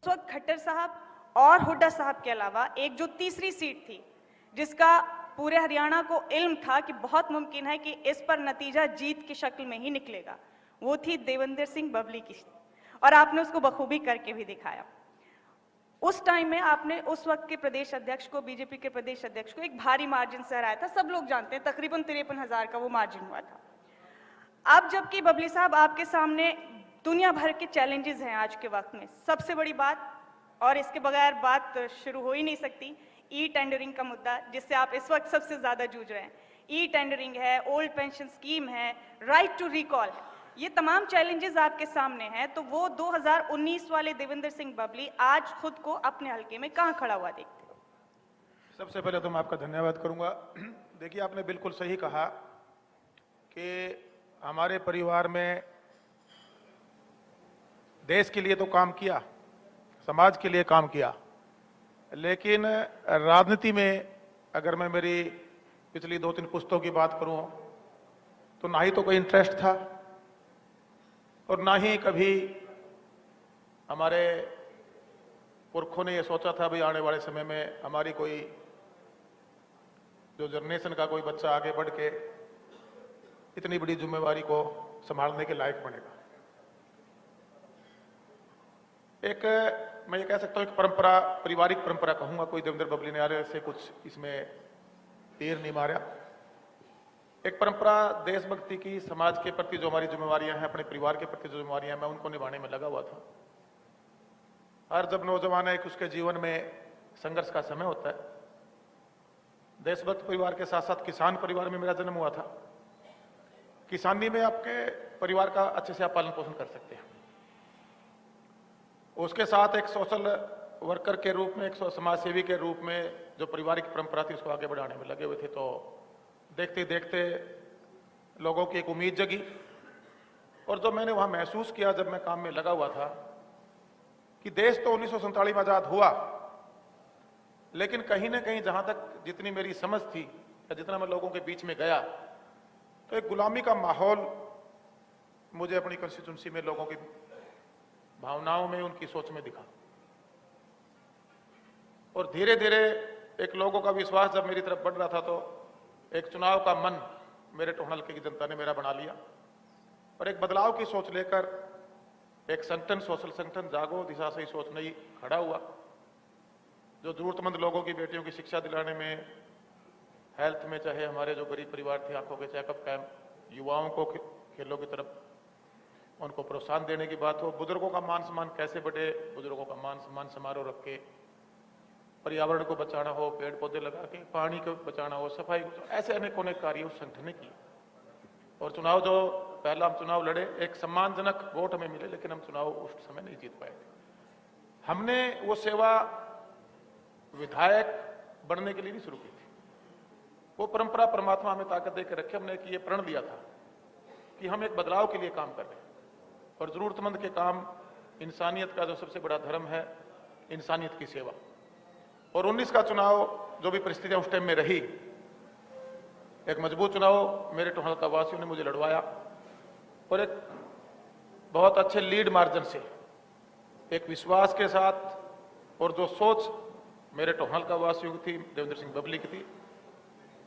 वक्त खट्टर साहब और हुड्डा साहब के अलावा एक जो तीसरी सीट थी, जिसका पूरे हरियाणा को इल्म था कि बहुत मुमकिन है कि इस पर नतीजा जीत की शक्ल में ही निकलेगा, वो थी देवेंद्र सिंह बबली की, और आपने उसको बखूबी करके भी दिखाया। उस टाइम में आपने उस वक्त के प्रदेश अध्यक्ष को, बीजेपी के प्रदेश अध्यक्ष को एक भारी मार्जिन से हराया था। सब लोग जानते हैं, तकरीबन 53,000 का वो मार्जिन हुआ था। अब जबकि बबली साहब आपके सामने दुनिया भर के चैलेंजेस हैं आज के वक्त में, सबसे बड़ी बात, और इसके बगैर बात शुरू हो ही नहीं सकती, ई टेंडरिंग का मुद्दा, जिससे आप इस वक्त सबसे ज्यादा जूझ रहे हैं। ई टेंडरिंग है, ओल्ड पेंशन स्कीम है, राइट टू रिकॉल है, ये तमाम चैलेंजेस आपके सामने हैं। तो वो 2019 वाले देवेंद्र सिंह बबली आज खुद को अपने हलके में कहां खड़ा हुआ देखते हो? सबसे पहले तो मैं आपका धन्यवाद करूंगा। देखिए, आपने बिल्कुल सही कहा कि हमारे परिवार में देश के लिए तो काम किया, समाज के लिए काम किया, लेकिन राजनीति में अगर मैं मेरी पिछली 2-3 पुस्तकों की बात करूं तो ना ही तो कोई इंटरेस्ट था और ना ही कभी हमारे पुरखों ने यह सोचा था भाई आने वाले समय में हमारी कोई जो जनरेशन का कोई बच्चा आगे बढ़ के इतनी बड़ी जिम्मेवारी को संभालने के लायक बनेगा। एक मैं ये कह सकता हूं, एक परंपरा, पारिवारिक परंपरा कहूंगा, कोई देवेंद्र बबली ने आरे से कुछ इसमें तीर नहीं मारा। एक परंपरा देशभक्ति की, समाज के प्रति जो हमारी जिम्मेवारियां हैं, अपने परिवार के प्रति जो जिम्मेवारियां हैं, मैं उनको निभाने में लगा हुआ था। हर जब नौजवान है, उसके जीवन में संघर्ष का समय होता है। देशभक्त परिवार के साथ साथ किसान परिवार में मेरा जन्म हुआ था। किसानी में आपके परिवार का अच्छे से आप पालन पोषण कर सकते हैं। उसके साथ एक सोशल वर्कर के रूप में, एक समाज सेवी के रूप में जो पारिवारिक परंपरा थी उसको आगे बढ़ाने में लगे हुए थे। तो देखते देखते लोगों की एक उम्मीद जगी, और जो मैंने वहां महसूस किया जब मैं काम में लगा हुआ था कि देश तो 1947 में आजाद हुआ, लेकिन कहीं ना कहीं जहां तक जितनी मेरी समझ थी या जितना मैं लोगों के बीच में गया, तो एक गुलामी का माहौल मुझे अपनी कंस्टिट्यूंसी में लोगों की भावनाओं में, उनकी सोच में दिखा। और धीरे धीरे एक लोगों का विश्वास जब मेरी तरफ बढ़ रहा था, तो एक चुनाव का मन मेरे टोहना हल्के की जनता ने मेरा बना लिया, और एक बदलाव की सोच लेकर एक संगठन, सोशल संगठन जागो दिशा से ही सोच नहीं खड़ा हुआ, जो जरूरतमंद लोगों की बेटियों की शिक्षा दिलाने में, हेल्थ में, चाहे हमारे जो गरीब परिवार थे, आंखों के चेकअप कैंप, युवाओं को खेलों की तरफ उनको प्रोत्साहन देने की बात हो, बुजुर्गों का मान सम्मान कैसे बढ़े, बुजुर्गों का मान सम्मान समारोह रख के, पर्यावरण को बचाना हो, पेड़ पौधे लगा के, पानी को बचाना हो, सफाई को, ऐसे अनेकों कार्य उस संगठन ने किए। और चुनाव जो पहला हम चुनाव लड़े, एक सम्मानजनक वोट हमें मिले, लेकिन हम चुनाव उस समय नहीं जीत पाए थे। हमने वो सेवा विधायक बनने के लिए नहीं शुरू की थी, वो परंपरा परमात्मा हमें ताकत देकर रखे। हमने ये प्रण लिया था कि हम एक बदलाव के लिए काम कर रहे हैं, और जरूरतमंद के काम, इंसानियत का जो सबसे बड़ा धर्म है, इंसानियत की सेवा। और 19 का चुनाव जो भी परिस्थितियां उस टाइम में रही, एक मजबूत चुनाव मेरे टोहना हल्का वासियों ने मुझे लड़वाया, और एक बहुत अच्छे लीड मार्जिन से, एक विश्वास के साथ, और जो सोच मेरे टोहना हल्का वासियों की थी, देवेंद्र सिंह बबली की थी,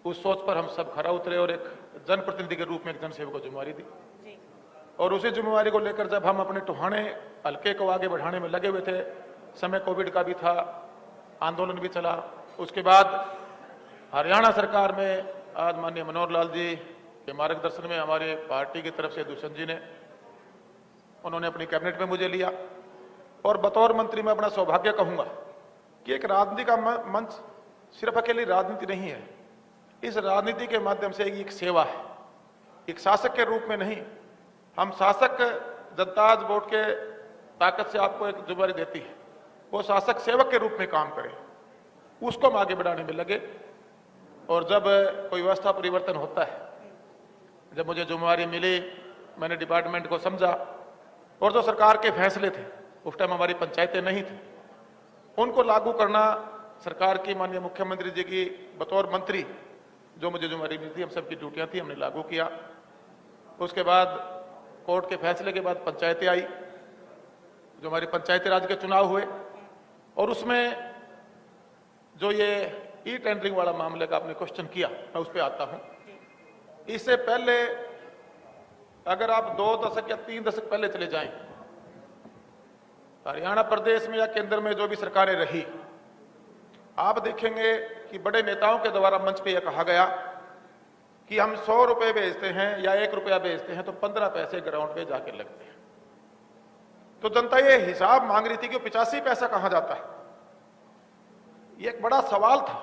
उस सोच पर हम सब खरा उतरे और एक जनप्रतिनिधि के रूप में एक जनसेवक को जिम्मेवारी दी। और उसी जिम्मेवारी को लेकर जब हम अपने टोहाने हल्के को आगे बढ़ाने में लगे हुए थे, समय कोविड का भी था, आंदोलन भी चला, उसके बाद हरियाणा सरकार में आज माननीय मनोहर लाल जी के मार्गदर्शन में हमारे पार्टी की तरफ से दुष्यंत जी ने, उन्होंने अपनी कैबिनेट में मुझे लिया, और बतौर मंत्री मैं अपना सौभाग्य कहूंगा कि एक राजनीति का मंच सिर्फ अकेली राजनीति नहीं है, इस राजनीति के माध्यम से एक सेवा है। एक शासक के रूप में नहीं, हम शासक जनता आज वोट के ताकत से आपको एक जिम्मेदारी देती है, वो शासक सेवक के रूप में काम करे, उसको हम आगे बढ़ाने में लगे। और जब कोई व्यवस्था परिवर्तन होता है, जब मुझे जिम्मेवारी मिली, मैंने डिपार्टमेंट को समझा, और जो सरकार के फैसले थे, उस टाइम हमारी पंचायतें नहीं थी, उनको लागू करना सरकार की, माननीय मुख्यमंत्री जी की बतौर मंत्री जो मुझे जिम्मेवारी मिली थी, हम सबकी ड्यूटियां थी, हमने लागू किया। उसके बाद कोर्ट के फैसले के बाद पंचायतें आई, जो हमारी पंचायती राज के चुनाव हुए, और उसमें जो ये ई टेंडरिंग वाला मामले का आपने क्वेश्चन किया, मैं उस पर आता हूं। इससे पहले अगर आप 2 दशक या 3 दशक पहले चले जाएं, हरियाणा प्रदेश में या केंद्र में जो भी सरकारें रही, आप देखेंगे कि बड़े नेताओं के द्वारा मंच पे यह कहा गया कि हम 100 रुपए भेजते हैं या 1 रुपया भेजते हैं तो 15 पैसे ग्राउंड पे जाके लगते हैं। तो जनता ये हिसाब मांग रही थी कि 85 पैसा कहां जाता है, ये एक बड़ा सवाल था।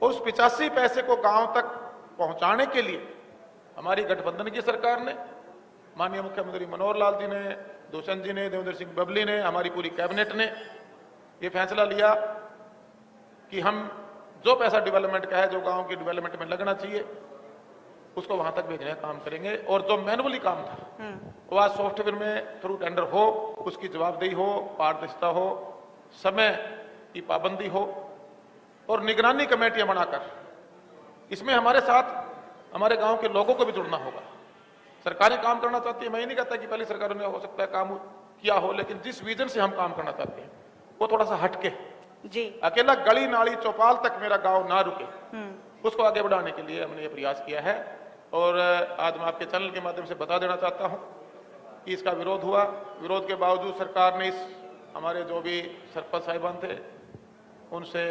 और उस 85 पैसे को गांव तक पहुंचाने के लिए हमारी गठबंधन की सरकार ने, माननीय मुख्यमंत्री मनोहर लाल जी ने, दुष्यंत जी ने, देवेंद्र सिंह बबली ने, हमारी पूरी कैबिनेट ने ये फैसला लिया कि हम जो पैसा डेवलपमेंट का है, जो गांव की डेवलपमेंट में लगना चाहिए, उसको वहां तक भेजने का काम करेंगे। और जो मैनुअली काम था वो आज सॉफ्टवेयर में थ्रू टेंडर हो, उसकी जवाबदेही हो, पारदर्शिता हो, समय की पाबंदी हो और निगरानी कमेटियां बनाकर इसमें हमारे साथ हमारे गांव के लोगों को भी जुड़ना होगा। सरकारें काम करना चाहती है, मैं ये नहीं कहता कि पहली सरकारों ने हो सकता है काम किया हो, लेकिन जिस विजन से हम काम करना चाहते हैं वो थोड़ा सा हटके जी, अकेला गली नाली चौपाल तक मेरा गांव ना रुके, उसको आगे बढ़ाने के लिए हमने ये प्रयास किया है। और आज मैं आपके चैनल के माध्यम से बता देना चाहता हूं कि इसका विरोध हुआ। विरोध के बावजूद सरकार ने इस हमारे जो भी सरपंच साहिबान थे उनसे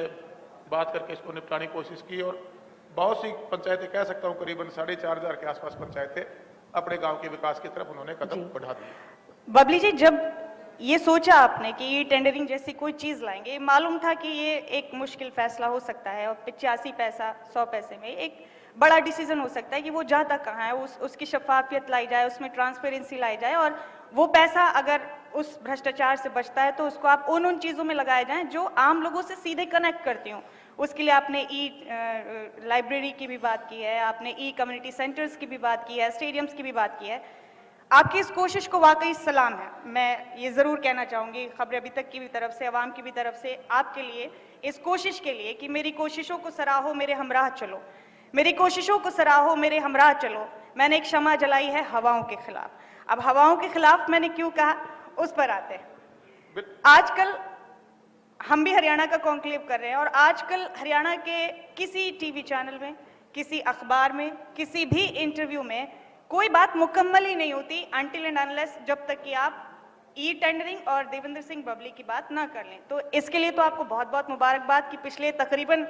बात करके इसको निपटाने की कोशिश की और बहुत सी पंचायतें, कह सकता हूं करीबन 4,500 के आसपास पंचायतें अपने गांव के विकास की तरफ उन्होंने कदम बढ़ा दिए। बबली जी, जब ये सोचा आपने कि ये टेंडरिंग जैसी कोई चीज लाएंगे, मालूम था कि ये एक मुश्किल फैसला हो सकता है और 85 पैसा 100 पैसे में एक बड़ा डिसीजन हो सकता है कि वो जाता कहाँ है, उसकी शफाफियत लाई जाए, उसमें ट्रांसपेरेंसी लाई जाए और वो पैसा अगर उस भ्रष्टाचार से बचता है तो उसको आप उन चीज़ों में लगाए जाएं जो आम लोगों से सीधे कनेक्ट करती हूँ। उसके लिए आपने ई लाइब्रेरी की भी बात की है, आपने ई कम्युनिटी सेंटर्स की भी बात की है, स्टेडियम्स की भी बात की है। आपकी इस कोशिश को वाकई सलाम है। मैं ये ज़रूर कहना चाहूँगी खबर अभी तक की भी तरफ से, आवाम की भी तरफ से, आपके लिए इस कोशिश के लिए कि मेरी कोशिशों को सराहो, मेरे हमराह चलो, मेरी कोशिशों को सराहो, मेरे हमराह चलो। मैंने एक शमा जलाई है हवाओं के खिलाफ। अब हवाओं के खिलाफ मैंने क्यों कहा, उस पर आते हैं। आजकल हम भी हरियाणा का कॉन्क्लेव कर रहे हैं और आजकल हरियाणा के किसी टीवी चैनल में, किसी अखबार में, किसी भी इंटरव्यू में कोई बात मुकम्मल ही नहीं होती अनटिल एंड अनलेस जब तक कि आप ई टेंडरिंग और देवेंद्र सिंह बबली की बात ना कर लें। तो इसके लिए तो आपको बहुत बहुत मुबारकबाद कि पिछले तकरीबन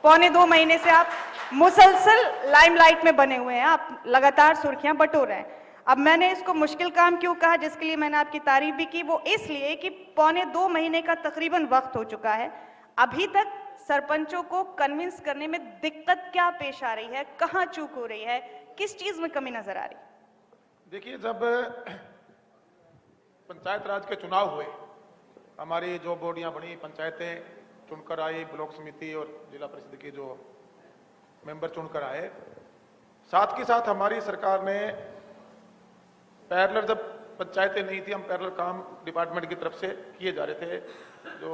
1.25 महीने से आप मुसलसल लाइमलाइट में बने हुए हैं, आप लगातार सुर्खियां बटोर रहे हैं। अब मैंने इसको मुश्किल काम क्यों कहा, जिसके लिए मैंने आपकी तारीफ भी की, वो इसलिए कि 1.25 महीने का तकरीबन वक्त हो चुका है। अभी तक सरपंचों को कन्विंस करने में दिक्कत क्या पेश आ रही है, कहाँ चूक हो रही है, किस चीज में कमी नजर आ रही? देखिए, जब पंचायत राज के चुनाव हुए, हमारी जो बॉडियां बनी, पंचायतें चुनकर आई, ब्लॉक समिति और जिला परिषद के जो मेंबर चुनकर आए, साथ के साथ हमारी सरकार ने पैरेलल, जब पंचायतें नहीं थी, हम पैरेलल काम डिपार्टमेंट की तरफ से किए जा रहे थे, जो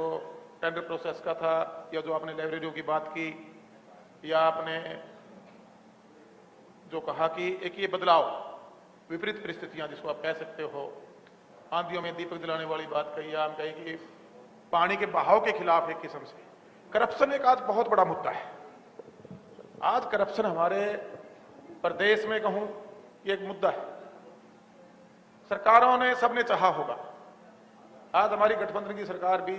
टेंडर प्रोसेस का था, या जो आपने लाइब्रेरियों की बात की, या आपने जो कहा कि एक ये बदलाव, विपरीत परिस्थितियां जिसको आप कह सकते हो, आंधियों में दीपक जलाने वाली बात कही, या हम कहें कि पानी के बहाव के खिलाफ एक किस्म से करप्शन एक आज बहुत बड़ा मुद्दा है। आज करप्शन हमारे प्रदेश में कहूं ये एक मुद्दा है। सरकारों ने, सबने चाहा होगा, आज हमारी गठबंधन की सरकार भी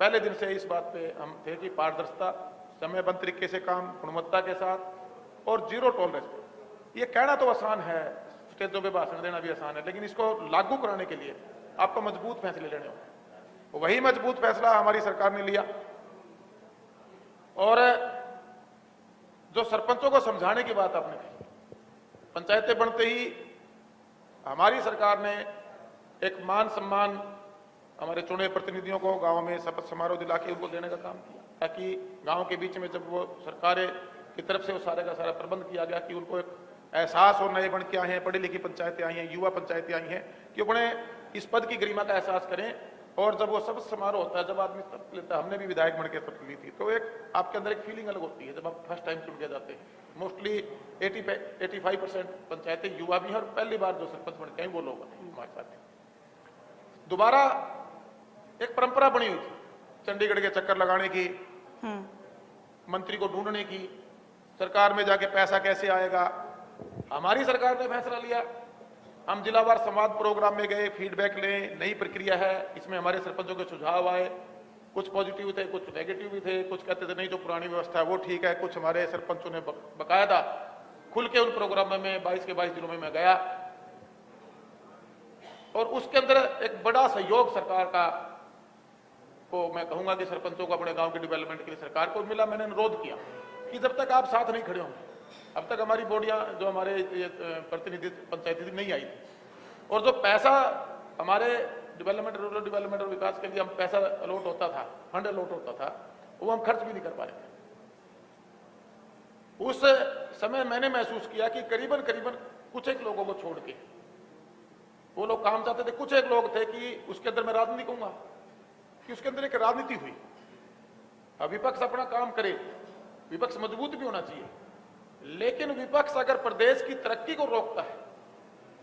पहले दिन से इस बात पे हम थे कि पारदर्शिता, समयबद्ध तरीके से काम, गुणवत्ता के साथ और जीरो टॉलरेंस पे। ये कहना तो आसान है, स्टेजों पे भाषण देना भी आसान है, लेकिन इसको लागू कराने के लिए आपको मजबूत फैसले लेने होंगे। वही मजबूत फैसला हमारी सरकार ने लिया। और जो सरपंचों को समझाने की बात आपने कही, पंचायतें बनते ही हमारी सरकार ने एक मान सम्मान हमारे चुने प्रतिनिधियों को गांव में शपथ समारोह दिला के उनको देने का काम किया, ताकि गांव के बीच में जब वो सरकारें की तरफ से वो सारे का सारा प्रबंध किया गया कि उनको एक एहसास हो, नए बन के आए हैं, पढ़ी लिखी पंचायतें आई हैं, युवा पंचायतें आई हैं, कि उन्हें इस पद की गरिमा का एहसास करें। और जब वो शपथ समारोह होता है, जब आदमी शपथ लेता है, हमने भी विधायक बन के शपथ ली थी, तो एक आपके अंदर एक फीलिंग अलग होती है जब आप फर्स्ट टाइम चुन के जाते हैं। मोस्टली 85% पंचायतें युवा भी हैं और पहली बार जो सरपंच बनते हैं वो लोग हमारे साथ। दोबारा एक परंपरा बनी हुई थी चंडीगढ़ के चक्कर लगाने की, हम्म, मंत्री को ढूंढने की, सरकार में जाके पैसा कैसे आएगा। हमारी सरकार ने फैसला लिया, हम जिलावार संवाद प्रोग्राम में गए, फीडबैक लें, नई प्रक्रिया है, इसमें हमारे सरपंचों के सुझाव आए, कुछ पॉजिटिव थे, कुछ नेगेटिव भी थे, कुछ कहते थे नहीं जो पुरानी व्यवस्था है वो ठीक है, कुछ हमारे सरपंचों ने बकायदा खुल के उन प्रोग्रामों में 22 के 22 जिलों में मैं गया और उसके अंदर एक बड़ा सहयोग सरकार का को मैं कहूंगा कि सरपंचों को अपने गांव के डेवलपमेंट के लिए सरकार को मिला। मैंने अनुरोध किया कि जब तक आप साथ नहीं खड़े होंगे, अब तक हमारी बॉडियां जो हमारे प्रतिनिधि पंचायती नहीं आई थी और जो पैसा हमारे डेवलपमेंट, रूरल डेवलपमेंट और विकास के लिए हम पैसा अलॉट होता था, फंड अलॉट होता था, वो हम खर्च भी नहीं कर पा रहे थे। उस समय मैंने महसूस किया कि करीबन कुछ एक लोगों को छोड़ के वो लोग काम चाहते थे, कुछ एक लोग थे कि उसके अंदर मैं राजनीति कहूंगा कि उसके अंदर एक राजनीति हुई। अब विपक्ष अपना काम करे, विपक्ष मजबूत भी होना चाहिए, लेकिन विपक्ष अगर प्रदेश की तरक्की को रोकता है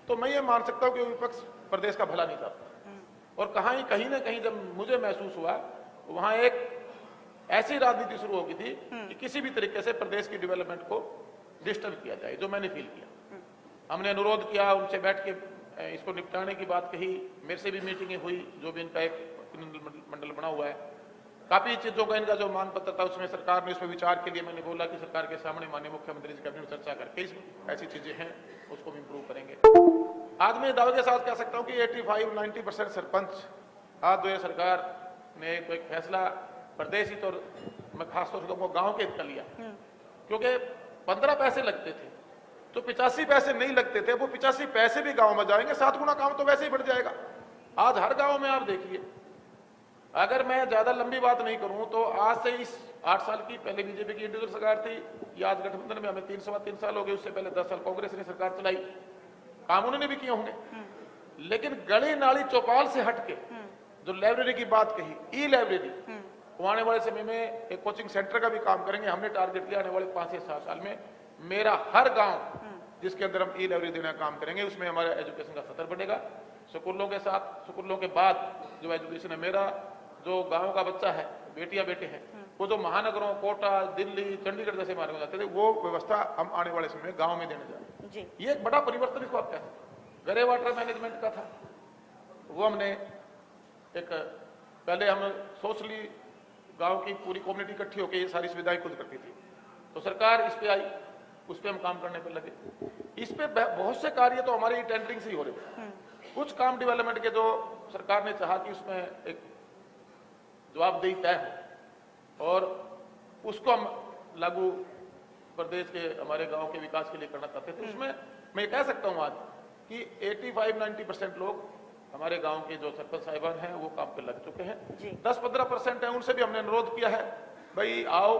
तो मैं ये मान सकता हूं कि विपक्ष प्रदेश का भला नहीं चाहता। और कहीं ना कहीं जब मुझे महसूस हुआ वहां एक ऐसी राजनीति शुरू हो गई थी कि किसी भी तरीके से प्रदेश की डेवलपमेंट को डिस्टर्ब किया जाए, जो मैंने फील किया। हमने अनुरोध किया, उनसे बैठ के इसको निपटाने की बात कही, मेरे से भी मीटिंगें हुई, जो भी इनका एक मंडल बना हुआ है, काफी चीजों का इनका जो मान पत्र था उसमें सरकार ने उसमें विचार के लिए मैंने बोला कि सरकार के सामने माननीय मुख्यमंत्री जी कैबिनेट चर्चा करके इसमें ऐसी चीजें हैं उसको भी इंप्रूव करेंगे। आज मैं दावे के साथ कह सकता हूं कि 85-90% सरपंच आज जो है सरकार ने तो एक फैसला प्रदेश हित और मैं खासतौर से कहूंगा गांव के हित का लिया, क्योंकि 15 पैसे लगते थे तो 85 पैसे नहीं लगते थे, वो 85 पैसे भी गांव में जाएंगे, 7 गुना काम तो वैसे ही बढ़ जाएगा। आज हर गांव में आप देखिए, अगर मैं ज्यादा लंबी बात नहीं करूं तो आज से इस 8 साल की पहले बीजेपी की इंडिविजुअल सरकार थी, या आज गठबंधन में हमें 3 साल हो गए, उससे पहले 10 साल कांग्रेस ने सरकार चलाई, काम उन्होंने भी किए होंगे, लेकिन गली नाली चौपाल से हटके जो लाइब्रेरी की बात कही, ई लाइब्रेरी, वो आने वाले समय में एक कोचिंग सेंटर का भी काम करेंगे। हमने टारगेट लिया आने वाले 5 से 7 साल में मेरा हर गांव जिसके अंदर हम ई लाइब्रेरी देने का काम करेंगे, उसमें हमारा एजुकेशन का स्तर बढ़ेगा। स्कूलों के साथ, स्कूलों के बाद जो एजुकेशन है, मेरा जो गांव का बच्चा है, बेटियां बेटे हैं, वो जो महानगरों कोटा, दिल्ली, चंडीगढ़ जैसे मार्गों जाते थे, वो व्यवस्था हम आने वाले समय में गांव में देने जा रहे हैं। ये एक बड़ा परिवर्तन इसको आप कह सकते हैं। ग्रे वाटर मैनेजमेंट का था, वो हमने एक पहले हम सोशली गांव की पूरी कम्युनिटी इकट्ठी होकर ये सारी सुविधाएं खुद करती थी, तो सरकार इस पे आई, उस पे हम काम करने पर लगे। इस पे बहुत से कार्य तो हमारे टेंडरिंग से ही हो रहे थे, कुछ काम डेवलपमेंट के जो सरकार ने चाहा कि उसमें एक जवाबदेही तय हो और उसको हम लागू प्रदेश के हमारे गांव के विकास के लिए करना चाहते थे। उसमें मैं कह सकता हूं आज कि 85-90% लोग हमारे गांव के जो सरपंच साहिबान हैं वो काम पे लग चुके हैं। 10-15% हैं, उनसे भी हमने अनुरोध किया है, भाई आओ,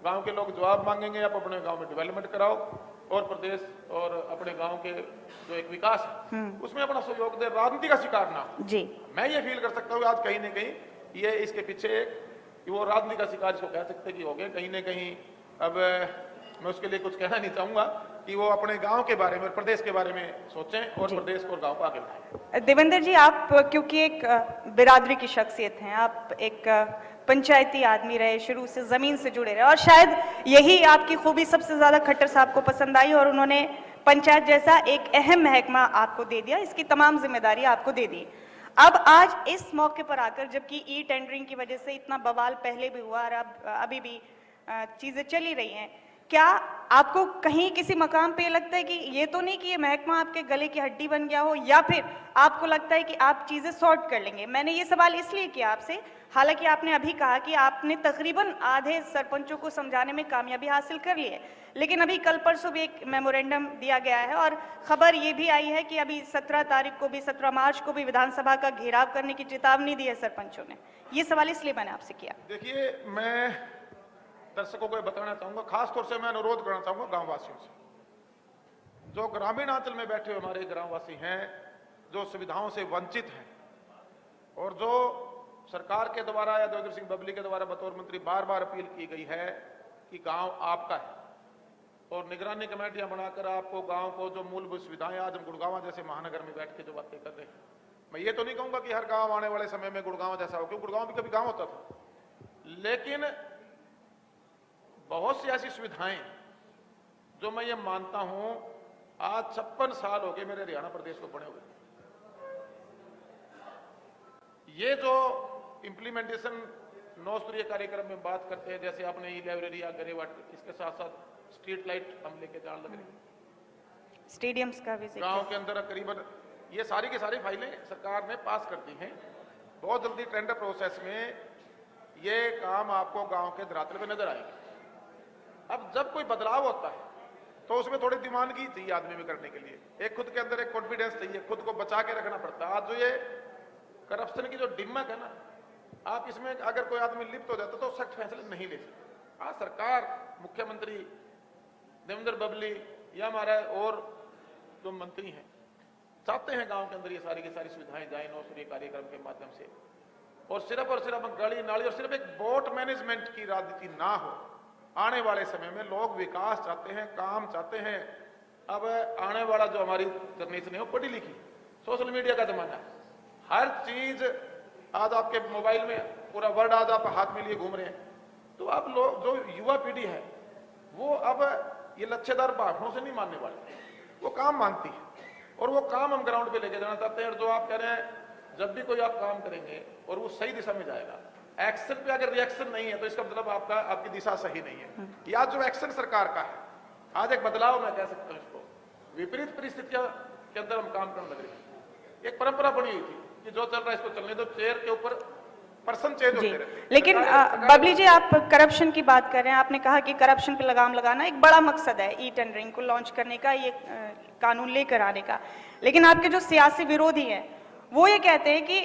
गांव के लोग जवाब मांगेंगे, आप अपने गांव में डेवलपमेंट कराओ और प्रदेश और अपने गांव के जो एक विकास है उसमें अपना सहयोग दे, राजनीति का शिकार ना हो। मैं ये फील कर सकता हूँ आज कहीं ना कहीं ये इसके पीछे वो राजनीति का शिकार इसको कह सकते कि हो गए कहीं ना कहीं। अब मैं उसके लिए कुछ कहना नहीं चाहूंगा कि वो अपने गांव के बारे में, प्रदेश के बारे में सोचें और प्रदेश को, गांव को आगे बढ़ाएं। देवेंद्र जी, आप क्योंकि एक बिरादरी की शख्सियत हैं, आप एक पंचायती आदमी रहे, शुरू से जमीन से जुड़े रहे, और शायद यही आपकी खूबी सबसे ज्यादा खट्टर साहब को पसंद आई और उन्होंने पंचायत जैसा एक अहम महकमा आपको दे दिया, इसकी तमाम जिम्मेदारी आपको दे दी। अब आज इस मौके पर आकर, जबकि ई टेंडरिंग की वजह से इतना बवाल पहले भी हुआ और अब अभी भी चीजें चली रही हैं, क्या आपको कहीं किसी मकाम पे लगता है कि ये तो नहीं कि ये महकमा आपके गले की हड्डी बन गया हो, या फिर आपको लगता है कि आप चीजें सॉर्ट कर लेंगे? मैंने ये सवाल इसलिए किया आपसे, हालांकि आपने अभी कहा कि आपने तकरीबन आधे सरपंचों को समझाने में कामयाबी हासिल कर ली है, लेकिन अभी कल परसों भी एक मेमोरेंडम दिया गया है और खबर ये भी आई है कि अभी 17 तारीख को भी, 17 मार्च को भी विधानसभा का घेराव करने की चेतावनी दी है सरपंचों ने। ये सवाल इसलिए मैंने आपसे किया। देखिए, मैं दर्शकों को बताना चाहूंगा, खासतौर से मैं अनुरोध करना चाहूंगा गांव वासियों से, जो ग्रामीण अंचल में बैठे हमारे ग्रामवासी हैं, जो सुविधाओं से वंचित हैं और जो सरकार के द्वारा या देवेंद्र सिंह बबली के द्वारा बतौर मंत्री बार बार अपील की गई है कि गांव आपका है और निगरानी कमेटियां बनाकर आपको गांव को जो मूलभूत सुविधाएं, आज हम गुड़गांव जैसे महानगर में बैठ के जो बातें कर रहे हैं, मैं ये तो नहीं कहूंगा कि हर गांव आने वाले समय में गुड़गांव जैसा हो, क्योंकि गुड़गांव भी कभी गांव होता था, लेकिन बहुत सी ऐसी सुविधाएं जो मैं ये मानता हूं आज 56 साल हो गए मेरे हरियाणा प्रदेश को बने हुए, ये जो इंप्लीमेंटेशन 9 स्तरीय कार्यक्रम में बात करते हैं, जैसे आपने ई लाइब्रेरी या गरीब वाटर, इसके साथ साथ स्ट्रीट लाइट हम लेके जाने लग रहे, स्टेडियम्स का भी गांव के अंदर करीबन ये सारी की सारी फाइलें सरकार ने पास कर दी हैं। बहुत जल्दी टेंडर प्रोसेस में ये काम आपको गांव के धरातल पे नजर आएंगे। अब जब कोई बदलाव होता है तो उसमें थोड़ी दीवानगी चाहिए आदमी में करने के लिए, एक खुद के अंदर एक कॉन्फिडेंस चाहिए, खुद को बचा के रखना पड़ता है। आज जो ये करप्शन की जो डिमक है ना, आप इसमें अगर कोई आदमी लिप्त हो जाता तो सख्त फैसले नहीं ले सकते। आज सरकार, मुख्यमंत्री देवेंद्र बबली या हमारा और जो मंत्री हैं चाहते हैं गांव के अंदर ये सारी की सारी सुविधाएं जाए 9 स्तरीय कार्यक्रम के माध्यम से, और सिर्फ गली नाली और सिर्फ एक बोट मैनेजमेंट की राजनीति ना हो। आने वाले समय में लोग विकास चाहते हैं, काम चाहते हैं। अब आने वाला जो हमारी जनरेशन है वो पढ़ी लिखी, सोशल मीडिया का जमाना है, हर चीज आज आपके मोबाइल में, पूरा वर्ल्ड आज आप हाथ में लिए घूम रहे हैं। तो अब लोग, जो युवा पीढ़ी है वो अब ये लच्छेदार भाषणों से नहीं मानने वाले, वो काम मांगती है और वो काम हम ग्राउंड पे लेके जाना चाहते हैं। और जो आप कह रहे हैं जब भी कोई आप काम करेंगे और वो सही दिशा में जाएगा, एक्शन पे अगर रिएक्शन नहीं है तो इसका मतलब आपकी दिशा सही नहीं है। या जो एक्शन सरकार का है, आज एक बदलाव मैं कह सकता हूँ इसको, विपरीत परिस्थितियों के अंदर हम काम करने लग रहे हैं। एक परंपरा बनी हुई थी कि जो चल रहा है इसको चलने दो, चेयर के ऊपर पर्सन चेंज होते रहते हैं। लेकिन बबली जी, आप करप्शन की बात कर रहे हैं, आपने कहा कि करप्शन पे लगाम लगाना एक बड़ा मकसद है ई टेंडरिंग को लॉन्च करने का, ये कानून लेकर आने का। लेकिन आपके जो सियासी विरोधी हैं वो ये कहते हैं कि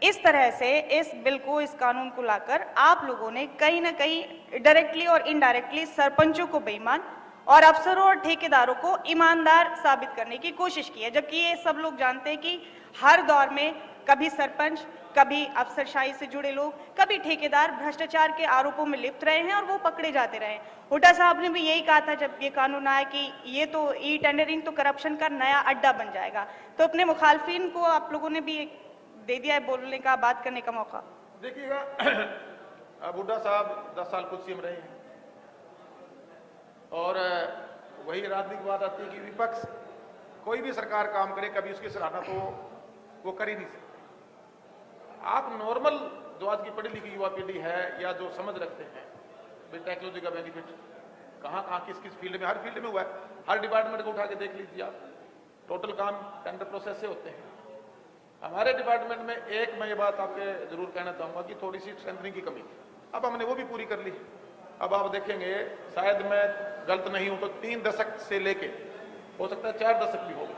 इस तरह से इस बिल को, इस कानून को लाकर आप लोगों ने कहीं ना कहीं डायरेक्टली और इनडायरेक्टली सरपंचों को बेईमान और अफसरों और ठेकेदारों को ईमानदार साबित करने की कोशिश की है। जबकि ये सब लोग जानते हैं कि हर दौर में कभी सरपंच, कभी अफसरशाही से जुड़े लोग, कभी ठेकेदार भ्रष्टाचार के आरोपों में लिप्त रहे हैं और वो पकड़े जाते रहे। हुड्डा साहब ने भी यही कहा था जब ये कानून आया कि ये तो ई टेंडरिंग तो करप्शन का नया अड्डा बन जाएगा। तो अपने मुखालफिन को आप लोगों ने भी दे दिया है बोलने का, बात करने का मौका। देखिएगा, अब हुड्डा साहब 10 साल खुद सीएम रहे हैं और वही राजनीतिक बात आती है कि विपक्ष कोई भी सरकार काम करे कभी उसकी सराहना तो वो कर ही नहीं सकते। आप नॉर्मल जो आज की पढ़ी लिखी युवा पीढ़ी है या जो समझ रखते हैं टेक्नोलॉजी का बेनिफिट कहाँ किस किस फील्ड में, हर फील्ड में हुआ है, हर डिपार्टमेंट को उठा के देख लीजिए आप, टोटल काम टेंडर प्रोसेस से होते हैं। हमारे डिपार्टमेंट में एक मैं ये बात आपके जरूर कहना चाहूंगा कि थोड़ी सी स्ट्रेंथनिंग की कमी थी, अब हमने वो भी पूरी कर ली। अब आप देखेंगे, शायद मैं गलत नहीं हूं तो 3 दशक से लेके, हो सकता है 4 दशक भी हो,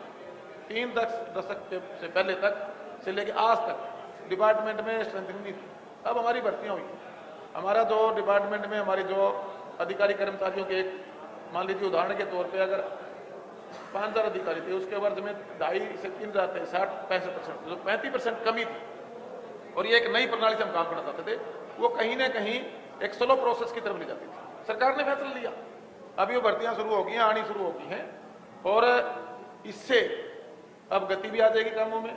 3 दशक से पहले तक से लेके आज तक डिपार्टमेंट में स्ट्रेंथनिंग नहीं थी। अब हमारी भर्तियां हुई, हमारा जो डिपार्टमेंट में हमारी जो अधिकारी कर्मचारियों के, एक मान लीजिए उदाहरण के तौर पे अगर 5000 अधिकारी थे, उसके वर्ष में 2.5 से 3 हजार थे, 60-65%, जो 35% कमी थी। और ये एक नई प्रणाली से हम काम करना चाहते थे, वो कहीं ना कहीं एक स्लो प्रोसेस की तरफ ले जाती थी। सरकार ने फैसला लिया, अभी वो भर्तियां शुरू हो गई हैं, आनी शुरू हो गई हैं, और इससे अब गति भी आ जाएगी कामों में।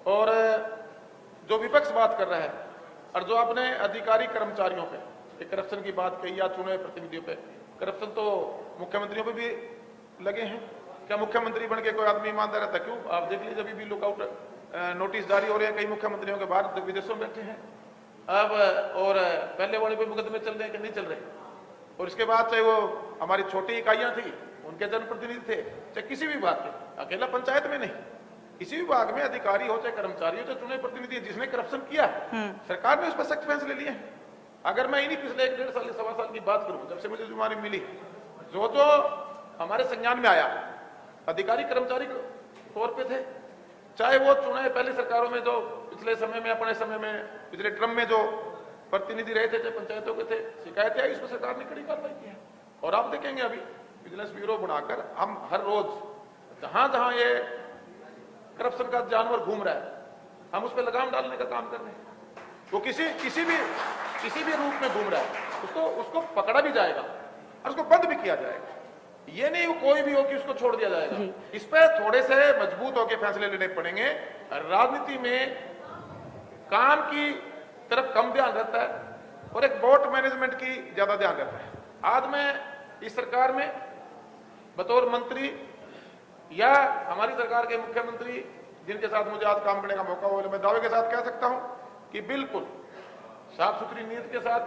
और जो विपक्ष बात कर रहा है और जो आपने अधिकारी कर्मचारियों पे करप्शन की बात कही या चुने प्रतिनिधियों पे करप्शन, तो मुख्यमंत्रियों पे भी लगे हैं। क्या मुख्यमंत्री बन के कोई आदमी ईमानदार रहता? क्यों? आप देख लीजिए, अभी भी लुकआउट नोटिस जारी हो रहे हैं कई मुख्यमंत्रियों के, बाहर विदेशों में बैठे हैं अब, और पहले वाले पे मुकदमे चल रहे हैं कि नहीं चल रहे। और इसके बाद चाहे वो हमारी छोटी इकाइयां थी, उनके जनप्रतिनिधि थे, चाहे किसी भी विभाग के, अकेला पंचायत में नहीं, किसी विभाग में अधिकारी हो चाहे कर्मचारी हो चाहे चुने प्रतिनिधि, जिसने करप्शन किया सरकार ने उस पर सख्त फैसले लिए हैं। अगर मैं इन्हीं पिछले 1-1.5 साल 1.25 साल की बात करूं, जब से मुझे जिम्मेदारी मिली, जो हमारे संज्ञान में आया, अधिकारी कर्मचारी तौर पे थे, चाहे वो चुने पहली सरकारों में, जो पिछले समय में, अपने समय में, पिछले ट्रम में जो प्रतिनिधि रहे थे, चाहे पंचायतों के थे, शिकायतें आई, उस पर सरकार ने कड़ी कार्रवाई की है। और आप देखेंगे अभी विजिलेंस ब्यूरो बनाकर हम हर रोज जहां जहां ये करप्शन का जानवर घूम रहा है, हम उस पर लगाम डालने का काम कर रहे हैं। वो किसी भी रूप में घूम रहा है, उसको पकड़ा भी जाएगा और उसको बंद भी किया जाएगा। ये नहीं कोई भी हो कि उसको छोड़ दिया जाएगा। इस पे थोड़े से मजबूत होकर फैसले लेने पड़ेंगे। राजनीति में काम की तरफ कम ध्यान रहता है और एक बोर्ड मैनेजमेंट की ज्यादा ध्यान रहता है। आज मैं इस सरकार में बतौर मंत्री या हमारी सरकार के मुख्यमंत्री जिनके साथ मुझे आज काम करने का मौका हुआ, मैं दावे के साथ कह सकता हूं कि बिल्कुल साफ सुथरी नीयत के साथ,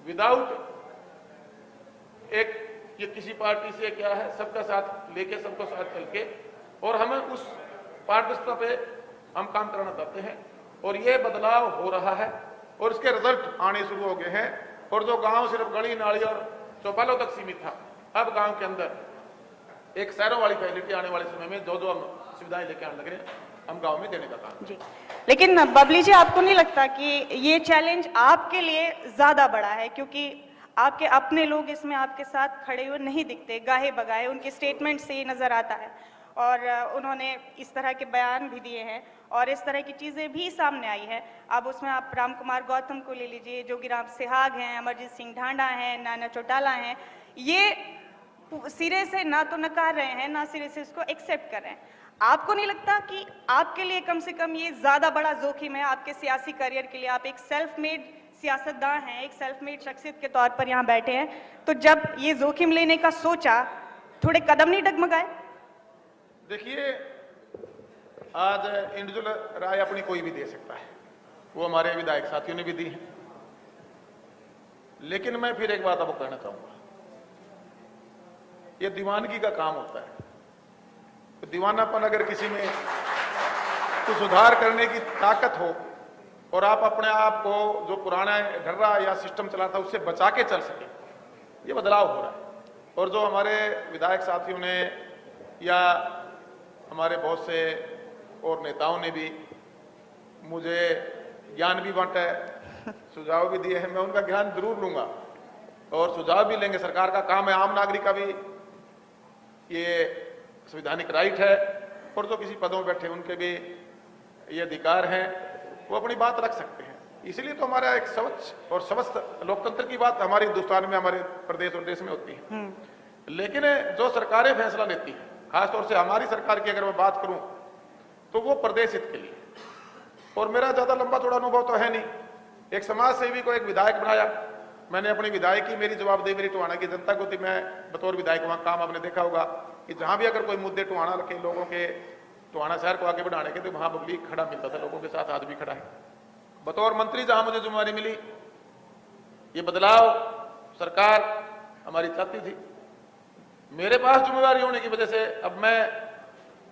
विदाउट एक ये किसी पार्टी से क्या है, सबका साथ लेके, सबको साथ चल के, और हमें उस पारदर्शिता पे हम काम कराना चाहते हैं। और ये बदलाव हो रहा है और इसके रिजल्ट आने शुरू हो गए हैं। और जो गांव सिर्फ गली नाली और चौपालों तक सीमित था, अब गांव के अंदर एक शहरों वाली फैसिलिटी आने वाले समय में जो जो हम सुविधाएं लेके आने लग रहे हैं, हम गांव में देने का काम जी। लेकिन बबली जी, आपको नहीं लगता कि ये चैलेंज आपके लिए ज्यादा बड़ा है, क्योंकि आपके अपने लोग इसमें आपके साथ खड़े हुए नहीं दिखते, गाहे बगाए, उनके स्टेटमेंट से ये नजर आता है और उन्होंने इस तरह के बयान भी दिए हैं और इस तरह की चीजें भी सामने आई है। अब उसमें आप राम कुमार गौतम को ले लीजिए, जोगीराम सिहाग हैं, अमरजीत सिंह ढांडा हैं, नाना चौटाला हैं, ये सिरे से ना तो नकार रहे हैं, ना सिरे से इसको एक्सेप्ट कर रहे हैं। आपको नहीं लगता कि आपके लिए कम से कम ये ज्यादा बड़ा जोखिम है आपके सियासी करियर के लिए? आप एक सेल्फ मेड सियासतदान हैं, एक सेल्फ मेड शख्सियत के तौर पर यहाँ बैठे हैं, तो जब ये जोखिम लेने का सोचा, थोड़े कदम नहीं डगमगाए? देखिए, आज इंडिविजुअल राय अपनी कोई भी दे सकता है, वो हमारे विधायक साथियों ने भी दी है। लेकिन मैं फिर एक बात आपको कहना चाहूंगा, ये दीवानगी का काम होता है। तो दीवानापन अगर किसी में कुछ सुधार करने की ताकत हो और आप अपने आप को जो पुराना ढर्रा या सिस्टम चलाता है उससे बचा के चल सके, ये बदलाव हो रहा है। और जो हमारे विधायक साथियों ने या हमारे बहुत से और नेताओं ने भी मुझे ज्ञान भी बांटा है, सुझाव भी दिए हैं, मैं उनका ज्ञान जरूर लूंगा और सुझाव भी लेंगे। सरकार का काम है, आम नागरिक का भी ये संवैधानिक राइट है और जो किसी पदों में बैठे उनके भी ये अधिकार हैं, वो अपनी बात रख सकते हैं। इसलिए तो हमारा एक स्वच्छ और स्वस्थ लोकतंत्र की बात हमारे हिंदुस्तान में, हमारे प्रदेश और देश में होती है। लेकिन जो सरकारें फैसला लेती हैं, खासतौर से हमारी सरकार की अगर मैं बात करूं, तो वो प्रदेश हित के लिए, और मेरा ज्यादा लंबा चौड़ा अनुभव तो है नहीं। एक समाज सेवी को एक विधायक बनाया, मैंने अपनी विधायकी, मेरी जवाबदेही मेरी टोहाना की जनता को थी। मैं बतौर विधायक वहां काम, आपने देखा होगा कि जहां भी अगर कोई मुद्दे टोहाना के लोगों के, टोहाना शहर को आगे बढ़ाने के, तो वहां पब्लिक खड़ा मिलता था, लोगों के साथ आज भी खड़ा है। बतौर मंत्री जहां मुझे जिम्मेवारी मिली, ये बदलाव सरकार हमारी चाहती थी। मेरे पास जिम्मेवारी होने की वजह से अब मैं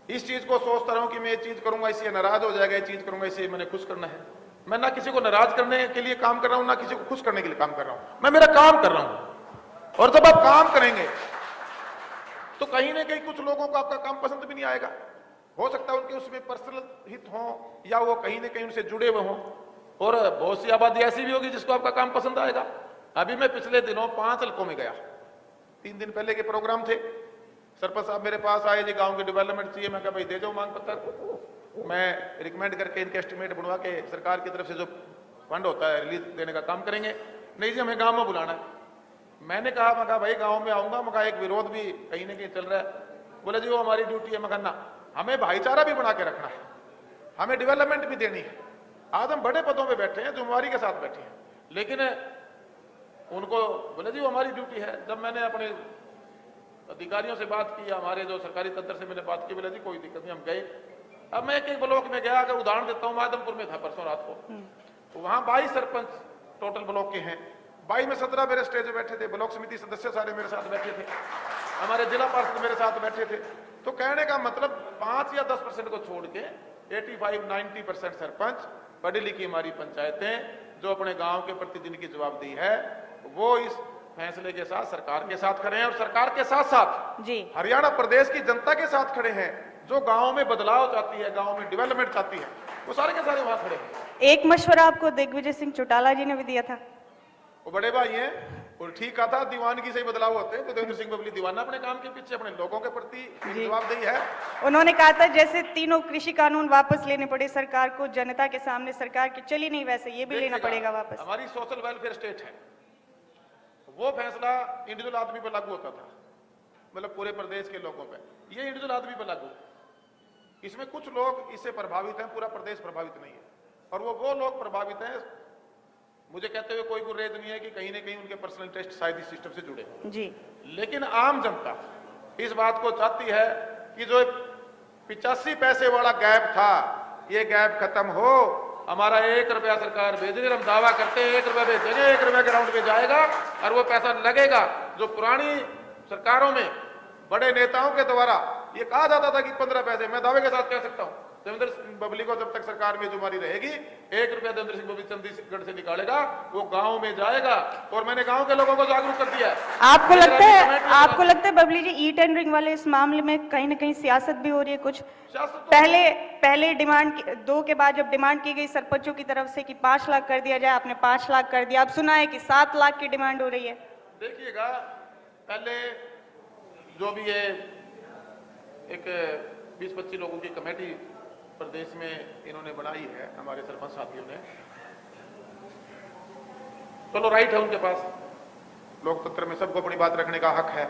इस चीज को सोचता रहा हूं कि मैं ये चीज करूंगा इससे नाराज हो जाएगा, ये चीज करूंगा इससे मैंने खुश करना है। मैं ना किसी को नाराज करने के लिए काम कर रहा हूं, ना किसी को खुश करने के लिए काम कर रहा हूं, मैं मेरा काम कर रहा हूं। और जब आप काम करेंगे तो कहीं ना कहीं कुछ लोगों को आपका काम पसंद भी नहीं आएगा। हो सकता है उनके उसमें पर्सनल हित हो या वो कहीं ना कहीं उनसे जुड़े हुए हों, और बहुत सी आबादी ऐसी भी होगी जिसको आपका काम पसंद आएगा। अभी मैं पिछले दिनों 5 हल्कों में गया, 3 दिन पहले के प्रोग्राम थे। सरपंच साहब मेरे पास आए जी, गांव के डेवलपमेंट चाहिए। मैं कहा भाई दे जाओ मांग पत्र, मैं रिकमेंड करके इनके एस्टिमेट बनवा के सरकार की तरफ से जो फंड होता है रिलीज देने का काम करेंगे। नहीं जी, हमें गांव में बुलाना है। मैंने कहा भाई गांव में आऊंगा, मैं कहा एक विरोध भी कहीं ना कहीं चल रहा है। बोले जी वो हमारी ड्यूटी है। मैं कहा ना, हमें भाईचारा भी बना के रखना है, हमें डेवलपमेंट भी देनी है। आज हम बड़े पदों पे बैठे हैं, जिम्मेवारी के साथ बैठे हैं, लेकिन उनको बोले जी वो हमारी ड्यूटी है। जब मैंने अपने अधिकारियों से बात की, हमारे जो सरकारी तंत्र से मैंने बात की, बोले जी कोई दिक्कत नहीं, हम गए। अब मैं एक ब्लॉक में गया, अगर उदाहरण देता हूँ, माधमपुर में था परसों रात को, तो वहां 22 सरपंच टोटल ब्लॉक के हैं। 22 में 17 मेरे स्टेज पे बैठे थे, ब्लॉक समिति सदस्य सारे मेरे साथ बैठे थे, हमारे जिला पार्षद मेरे साथ बैठे थे। तो कहने का मतलब 5 या 10% को छोड़ के 85-90% सरपंच, पढ़ी लिखी हमारी पंचायतें जो अपने गांव के प्रति जिनकी जवाबदेही है, वो इस फैसले के साथ सरकार के साथ खड़े हैं। और सरकार के साथ साथ जी हरियाणा प्रदेश की जनता के साथ खड़े हैं, जो गांव में बदलाव चाहती है, गांव में डेवलपमेंट चाहती है, वो सारे के सारे वहां खड़े हैं। एक मशवरा आपको दिग्विजय सिंह चौटाला जी ने भी दिया था, वो बड़े भाई हैं और ठीक कहा था, दीवानगी से ही बदलाव होते हैं। तो देवेंद्र सिंह बबली दीवाना अपने काम के पीछे, अपने लोगों के प्रति जवाबदेही है। उन्होंने कहा था जैसे तीनों कृषि कानून वापस लेने पड़े सरकार को, जनता के सामने सरकार की चली नहीं, वैसे ये भी लेना पड़ेगा वापस। हमारी सोशल वेलफेयर स्टेट है, वो फैसला इंडिविजुअल आदमी पर लागू होता था। मतलब पूरे प्रदेश के लोगों पे, ये इंडिविजुअल आदमी पे लागू। इसमें कुछ लोग इससे प्रभावित हैं, पूरा प्रदेश प्रभावित नहीं है। और वो लोग प्रभावित हैं, मुझे कहते हुए कोई गुरेज नहीं है कि कहीं ना कहीं उनके पर्सनल इंटरेस्ट शायद इस सिस्टम से जुड़े जी। लेकिन आम जनता इस बात को चाहती है कि जो 85 पैसे वाला गैप था, ये गैप खत्म हो। हमारा 1 रुपया सरकार भेजेगी, हम दावा करते हैं 1 रुपया भेजेंगे, 1 रुपया के राउंड पे जाएगा और वो पैसा लगेगा जो पुरानी सरकारों में बड़े नेताओं के द्वारा ये कहा जाता था कि 15 पैसे। मैं दावे के साथ कह सकता हूं देवेंद्र सिंह बबली को जब तक सरकार में जुमारी रहेगी, 1 रुपया देवेंद्र सिंह बबली चंडीगढ़ से निकालेगा, वो गांव में जाएगा। और मैंने गांव के लोगों को जागरूक कर दिया है। आपको लगता है बबली जी ई टेंडरिंग वाले इस मामले में कहीं ना कहीं सियासत भी हो रही है कुछ? पहले डिमांड 2 के बाद जब डिमांड की गई सरपंचों की तरफ से कि 5 लाख कर दिया जाए, आपने 5 लाख कर दिया। अब सुना है कि 7 लाख की डिमांड हो रही है। देखिएगा, पहले जो भी ये एक 20-25 लोगों की कमेटी प्रदेश में इन्होंने बनाई है हमारे सरपंच साथियों ने, चलो राइट है उनके पास, लोकतंत्र में सबको अपनी बात रखने का हक है।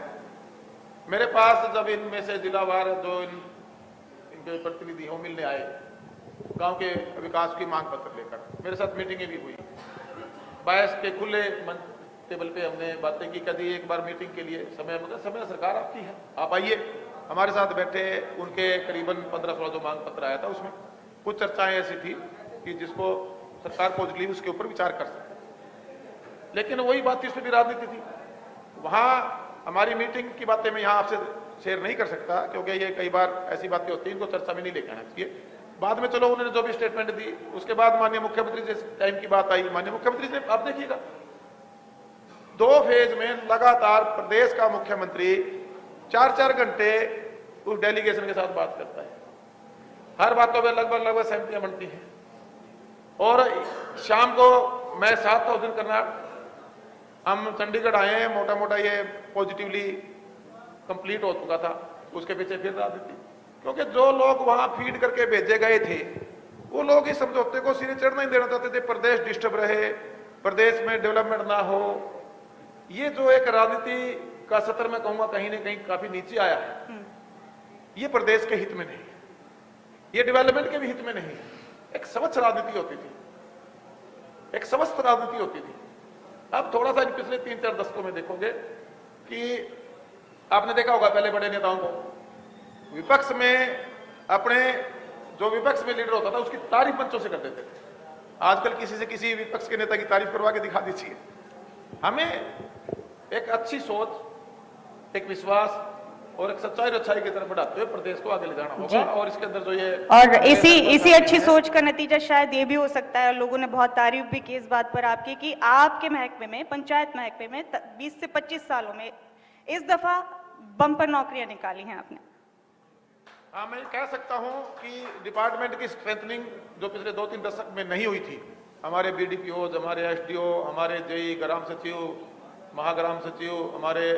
मेरे पास जब इनमें से जिलावार जो इनके प्रतिनिधि हो मिलने आए, गांव के विकास की मांग पत्र लेकर, मेरे साथ मीटिंगें भी हुई, 22 के खुले टेबल पे हमने बातें की। कभी एक बार मीटिंग के लिए समय सरकार आपकी है, आप आइए हमारे साथ बैठे। उनके करीबन 15-16 जो मांग पत्र आया था, उसमें कुछ चर्चाएं ऐसी थी कि जिसको सरकार पॉजिटिवली उसके ऊपर विचार कर सकते, लेकिन वही बात थी, उसमें भी राजनीति थी। वहां हमारी मीटिंग की बातें मैं यहाँ आपसे शेयर नहीं कर सकता, क्योंकि ये कई बार ऐसी बातें होती हैं, इनको चर्चा में नहीं लेके आना चाहिए। बाद में चलो उन्होंने जो भी स्टेटमेंट दी, उसके बाद माननीय मुख्यमंत्री जिस टाइम की बात आई, माननीय मुख्यमंत्री से आप देखिएगा 2 फेज में लगातार प्रदेश का मुख्यमंत्री 4-4 घंटे उस डेलीगेशन के साथ बात करता है। हर बातों में लगभग सहमतियां बनती हैं। और शाम को मैं 7 था उस दिन करना, हम चंडीगढ़ आए हैं, मोटा मोटा ये पॉजिटिवली कंप्लीट हो चुका था। उसके पीछे फिर राजनीति, क्योंकि जो लोग वहां फीड करके भेजे गए थे, वो लोग इस समझौते को सिरे चढ़ना ही देना चाहते थे, प्रदेश डिस्टर्ब रहे, प्रदेश में डेवलपमेंट ना हो। ये जो एक राजनीति का सत्र में कहूंगा कहीं ना कहीं काफी नीचे आया है, ये प्रदेश के हित में नहीं, ये डेवलपमेंट के भी हित में नहीं। एक स्वच्छ राजनीति होती थी, एक स्वस्थ राजनीति होती थी। अब थोड़ा सा पिछले 3-4 दशकों में देखोगे कि आपने देखा होगा पहले बड़े नेताओं को विपक्ष में, अपने जो विपक्ष में लीडर होता था उसकी तारीफ मंचों से कर देते थे। आजकल किसी से किसी विपक्ष के नेता की तारीफ करवा के दिखा दीजिए। हमें एक अच्छी सोच, एक विश्वास और एक सच्चाई और अच्छाई की तरफ बढ़ाते हुए प्रदेश को आगे ले जाना होगा। और इसके अंदर जो ये और इसी अच्छी सोच का नतीजा शायद ये भी हो सकता है, और लोगों ने बहुत तारीफ भी की इस बात पर आपकी, कि आपके महकमे में, पंचायत महकमे में 20 से 25 सालों में इस दफा बम्पर नौकरियां निकाली हैं आपने। हाँ, मैं कह सकता हूं कि डिपार्टमेंट की स्ट्रेंथनिंग जो पिछले 2-3 दशक में नहीं हुई थी, हमारे BDPO, हमारे SDO, हमारे JE, ग्राम सचिव, महाग्राम सचिव, हमारे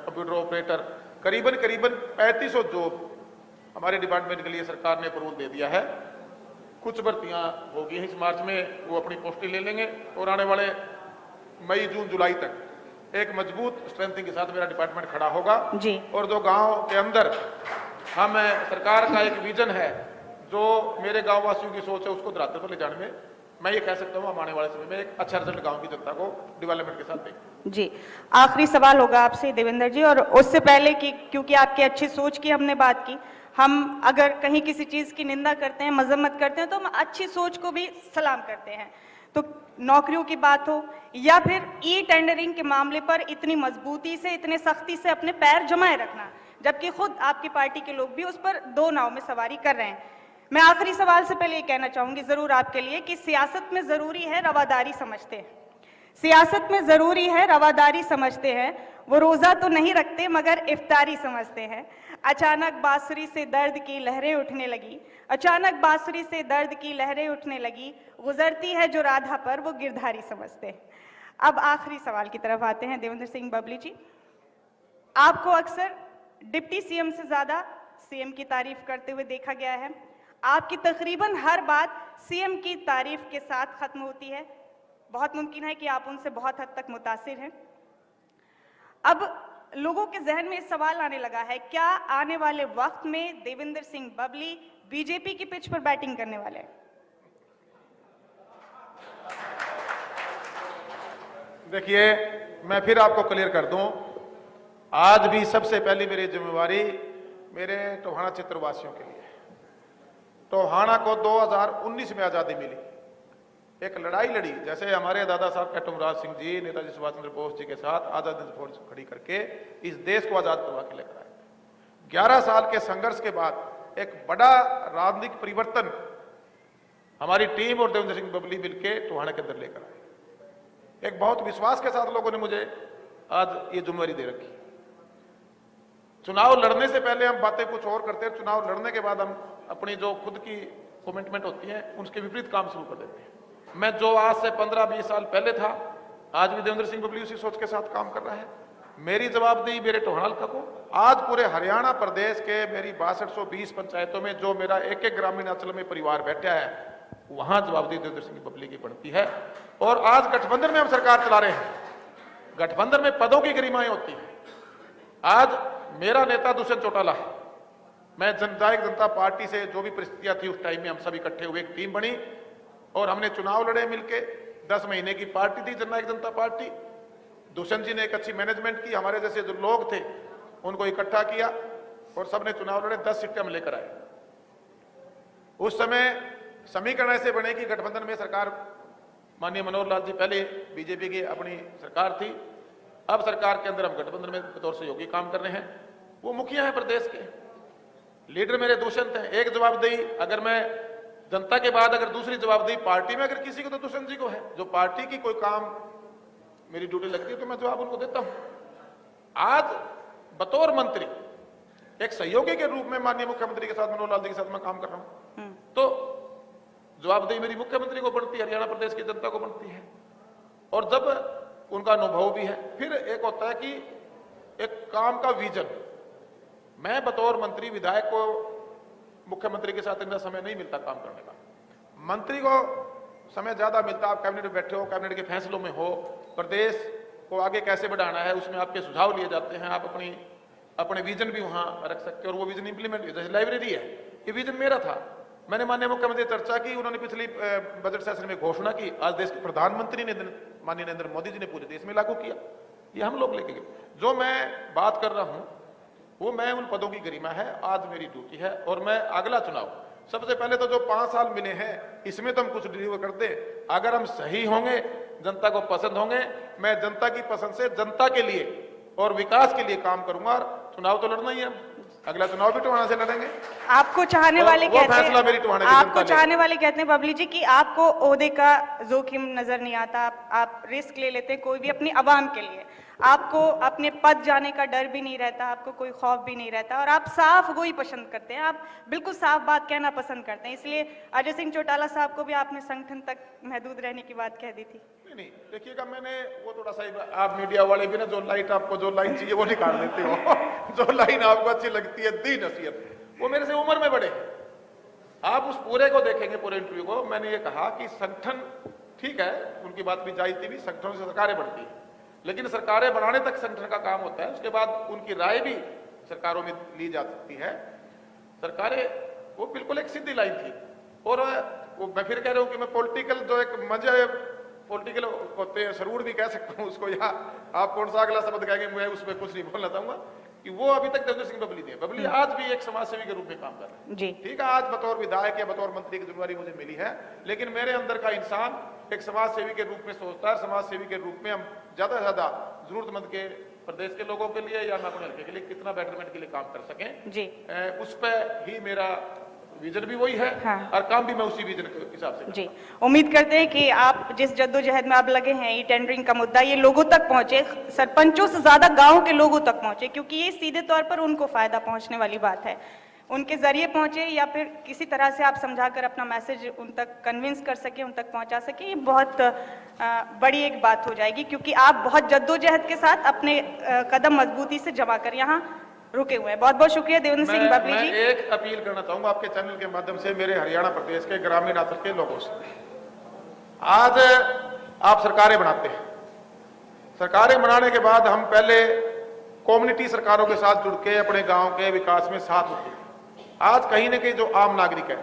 कंप्यूटर ऑपरेटर, करीबन 3500 जॉब हमारे डिपार्टमेंट के लिए सरकार ने अप्रूवल दे दिया है। कुछ भर्तियां होगी इस मार्च में, वो अपनी पोस्टें ले लेंगे और आने वाले मई, जून, जुलाई तक एक मजबूत स्ट्रेंथिंग के साथ मेरा डिपार्टमेंट खड़ा होगा जी। और जो गांव के अंदर हम सरकार का एक विजन है, जो मेरे गांव वासियों की सोच है, उसको धरातल पर ले जाने में मैं ये कह सकता हूँ हम आने वाले समय में एक अच्छा रिजल्ट गांव की जनता को डेवलपमेंट के साथ देंगे। जी, आखिरी सवाल होगा आपसे देवेंद्र जी, और उससे पहले कि क्योंकि आपकी अच्छी सोच की हमने बात की, हम अगर कहीं किसी चीज की निंदा करते हैं, मजम्मत करते हैं, तो हम अच्छी सोच को भी सलाम करते हैं। तो नौकरियों की बात हो या फिर ई टेंडरिंग के मामले पर इतनी मजबूती से, इतने सख्ती से अपने पैर जमाए रखना, जबकि खुद आपकी पार्टी के लोग भी उस पर 2 नाव में सवारी कर रहे हैं। मैं आखिरी सवाल से पहले ये कहना चाहूंगी जरूर आपके लिए कि सियासत में जरूरी है रवादारी समझते हैं, सियासत में जरूरी है रवादारी समझते हैं। वो रोजा तो नहीं रखते मगर इफ्तारी समझते हैं। अचानक बांसुरी से दर्द की लहरें उठने लगी, अचानक बांसुरी से दर्द की लहरें उठने लगी, गुजरती है जो राधा पर वो गिरधारी समझते हैं। अब आखिरी सवाल की तरफ आते हैं देवेंद्र सिंह बबली जी, आपको अक्सर डिप्टी CM से ज्यादा CM की तारीफ करते हुए देखा गया है। आपकी तकरीबन हर बात CM की तारीफ के साथ खत्म होती है। बहुत मुमकिन है कि आप उनसे बहुत हद तक मुतासिर हैं। अब लोगों के जहन में सवाल आने लगा है, क्या आने वाले वक्त में देवेंद्र सिंह बबली बीजेपी की पिच पर बैटिंग करने वाले हैं? देखिए, मैं फिर आपको क्लियर कर दूं, आज भी सबसे पहली मेरी जिम्मेवारी मेरे टोहाना क्षेत्रवासियों के लिए। टोहाना को 2019 में आजादी मिली, एक लड़ाई लड़ी, जैसे हमारे दादा साहब कैटुमराज सिंह जी नेताजी सुभाष चंद्र बोस जी के साथ आजादी फौज खड़ी करके इस देश को आजाद करवा के लेकर आए। 11 साल के संघर्ष के बाद एक बड़ा राजनीतिक परिवर्तन हमारी टीम और देवेंद्र सिंह बबली मिलकर टोहाना के अंदर लेकर आए। एक बहुत विश्वास के साथ लोगों ने मुझे आज ये जिम्मेवारी दे रखी। चुनाव लड़ने से पहले हम बातें कुछ और करते हैं, चुनाव लड़ने के बाद हम अपनी जो खुद की कमिटमेंट होती है उसके विपरीत काम शुरू कर देते हैं। मैं जो आज से 15-20 साल पहले था, आज भी देवेंद्र सिंह बबली उसी सोच के साथ काम कर रहा है। मेरी जवाबदेही मेरे टोहाना हल्का को, आज पूरे हरियाणा प्रदेश के मेरी 6220 पंचायतों में जो मेरा एक एक ग्रामीण अंचल में परिवार बैठा है, वहां जवाबदेही देवेंद्र सिंह बबली की बनती है। और आज गठबंधन में हम सरकार चला रहे हैं, गठबंधन में पदों की गरिमाएं होती है। आज मेरा नेता दुष्यंत चौटाला, मैं जननायक जनता पार्टी से जो भी परिस्थितियां थी उस टाइम में हम सब इकट्ठे हुए, एक टीम बनी और हमने चुनाव लड़े मिलके। 10 महीने की पार्टी थी जननायक जनता पार्टी। दुष्यंत जी ने एक अच्छी मैनेजमेंट की, हमारे जैसे जो लोग थे उनको इकट्ठा किया और सबने चुनाव लड़े, 10 सीटें हम लेकर आए। उस समय समीकरण ऐसे बने कि गठबंधन में सरकार, माननीय मनोहर लाल जी पहले बीजेपी की अपनी सरकार थी, अब सरकार के अंदर हम गठबंधन में बतौर सहयोगी काम कर रहे हैं। वो मुखिया हैं प्रदेश के, लीडर मेरे दुष्यंत हैं। एक जवाबदेही अगर मैं जनता के बाद अगर दूसरी जवाबदेही पार्टी में अगर किसी को तो दुष्यंत जी को है, जो पार्टी की कोई काम मेरी ड्यूटी लगती है तो मैं जवाब उनको देता हूं। आज बतौर मंत्री एक सहयोगी के रूप में माननीय मुख्यमंत्री के साथ, मनोहर लाल जी के साथ मैं काम कर रहा हूं, तो जवाबदेही मेरी मुख्यमंत्री को बढ़ती है, हरियाणा प्रदेश की जनता को बढ़ती है। और जब उनका अनुभव भी है, फिर एक होता है कि एक काम का विजन। मैं बतौर मंत्री विधायक को मुख्यमंत्री के साथ इतना समय नहीं मिलता काम करने का, मंत्री को समय ज्यादा मिलता। आप कैबिनेट में बैठे हो, कैबिनेट के फैसलों में हो, प्रदेश को आगे कैसे बढ़ाना है उसमें आपके सुझाव लिए जाते हैं, आप अपने विजन भी वहां रख सकते हैं और वो विजन इंप्लीमेंट। जैसे लाइब्रेरी है, ये विजन मेरा था, मैंने माननीय मुख्यमंत्री चर्चा की, उन्होंने पिछली बजट सेशन में घोषणा की, आज देश के प्रधानमंत्री ने माननीय नरेंद्र मोदी जी ने पूरे देश में लागू किया, ये हम लोग लेके गए। जो मैं बात कर रहा हूं वो मैं उन पदों की गरिमा है, आज मेरी ड्यूटी है। और मैं अगला चुनाव, सबसे पहले तो जो 5 साल मिले हैं इसमें तो हम कुछ डिलीवर कर दे, अगर हम सही होंगे, जनता को पसंद होंगे, मैं जनता की पसंद से जनता के लिए और विकास के लिए काम करूंगा। और चुनाव तो लड़ना ही है, अगला चुनाव भी टोहाना से लड़ेंगे। आपको चाहने वाले कहते हैं, आपको चाहने वाले कहते हैं बबली जी कि आपको ओहदे का जोखिम नजर नहीं आता, आप रिस्क ले लेते हैं कोई भी अपनी आवाम के लिए, आपको अपने पद जाने का डर भी नहीं रहता, आपको कोई खौफ भी नहीं रहता, और आप साफ वही पसंद करते हैं, आप बिल्कुल साफ बात कहना पसंद करते हैं। इसलिए अजय सिंह चौटाला साहब को भी आपने संगठन तक महदूद रहने की बात कह दी थी। नहीं, देखिएगा, मैंने वो थोड़ा सा, आप मीडिया वाले भी ना जो लाइट, आपको जो लाइन चाहिए वो निकाल देते हो जो लाइन आपको अच्छी लगती है, दी नसीहत, वो मेरे से उम्र में बड़े। आप उस पूरे को देखेंगे, पूरे इंटरव्यू को, मैंने ये कहा कि संगठन ठीक है, उनकी बात भी जायज थी, भी संगठनों से सरकारें बढ़ती है, लेकिन सरकारें बनाने तक संगठन का काम होता है, उसके बाद उनकी राय भी सरकारों में ली जा सकती है। सरकारें, वो बिल्कुल एक सीधी लाइन थी। और वो मैं फिर कह रहा हूं कि मैं पॉलिटिकल जो एक मजे पॉलिटिकल होते हैं, सरूर भी कह सकता हूं उसको, या आप कौन सा अगला शब्द कहेंगे, मैं उसमें कुछ नहीं बोलना चाहूंगा, कि वो अभी तक देवेंद्र सिंह बबली ने, बबली आज भी एक समाज सेवी के रूप में काम कर रहा है। ठीक है, आज बतौर विधायक या बतौर मंत्री की जिम्मेवारी मुझे मिली है, लेकिन मेरे अंदर का इंसान एक समाज सेवी के रूप में सोचता है। समाज सेवी के रूप में हम ज्यादा से ज्यादा जरूरतमंद के प्रदेश के लोगों के लिए या मैं अपने हल्के के लिए कितना बेटरमेंट के लिए काम कर सकें जी, उस पर ही मेरा विजन भी वही है। हाँ। और काम भी मैं उसी विजन के हिसाब से जी। उम्मीद करते हैं कि आप जिस जद्दोजहद में आप लगे हैं, ये टेंडरिंग का मुद्दा ये लोगों तक पहुंचे, सरपंचों से ज्यादा गांव के लोगों तक पहुंचे, क्योंकि ये सीधे तौर पर उनको फायदा पहुंचने वाली बात है, उनके जरिए पहुंचे या फिर किसी तरह से आप समझाकर अपना मैसेज उन तक कन्विंस कर सके, उन तक पहुंचा सके, ये बहुत बड़ी एक बात हो जाएगी, क्योंकि आप बहुत जद्दोजहद के साथ अपने कदम मजबूती से जमा कर यहाँ रुके हुए हैं। बहुत बहुत शुक्रिया देवेंद्र सिंह बबली जी। मैं एक अपील करना चाहूंगा आपके चैनल के माध्यम से मेरे हरियाणा प्रदेश के ग्रामीण अंचल के लोगों से। आज आप सरकारें बनाते हैं, सरकारें बनाने के बाद हम पहले कम्युनिटी सरकारों के साथ जुड़ के अपने गांव के विकास में साथ होती है। आज कहीं न कहीं जो आम नागरिक है,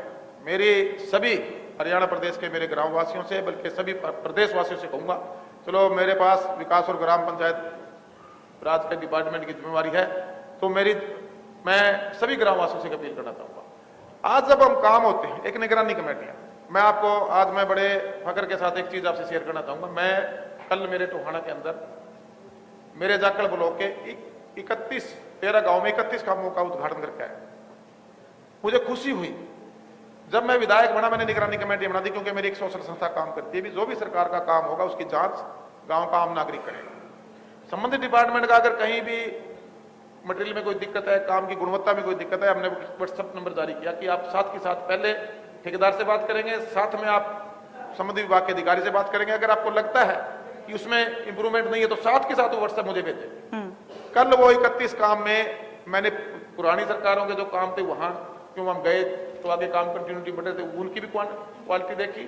मेरे सभी हरियाणा प्रदेश के मेरे ग्राम वासियों से, बल्कि सभी प्रदेश वासियों से कहूंगा, चलो मेरे पास विकास और ग्राम पंचायत राज के डिपार्टमेंट की जिम्मेवारी है, तो मैं सभी ग्राम वासियों से अपील करना चाहूंगा। आज जब हम काम होते हैं, एक निगरानी कमेटियां, मैं आपको आज मैं बड़े फख्र के साथ एक चीज आपसे शेयर करना चाहूंगा। मैं कल मेरे टोहाना के अंदर मेरे जाखड़ ब्लॉक के 13 गांव में 31 कामों का उद्घाटन करके आया। मुझे खुशी हुई जब मैं विधायक बना, मैंने निगरानी कमेटी बना दी, क्योंकि मेरी एक सोशल संस्था काम करती है। जो भी सरकार का काम होगा उसकी जांच गांव का आम नागरिक करेगा। संबंधित डिपार्टमेंट का अगर कहीं भी मटेरियल में कोई दिक्कत है, काम की गुणवत्ता में कोई दिक्कत है, हमने व्हाट्सएप नंबर जारी किया कि आप साथ के साथ पहले ठेकेदार से बात करेंगे, साथ में आप संबंधित विभाग के अधिकारी से बात करेंगे। अगर आपको लगता है कि उसमें इंप्रूवमेंट नहीं है तो साथ के साथ वो व्हाट्सएप मुझे भेजें। कल वो 31 काम में मैंने पुरानी सरकारों के जो काम थे वहां क्यों हम गए तो आगे काम कंटिन्यूटी बढ़े थे, उनकी भी क्वालिटी देखी,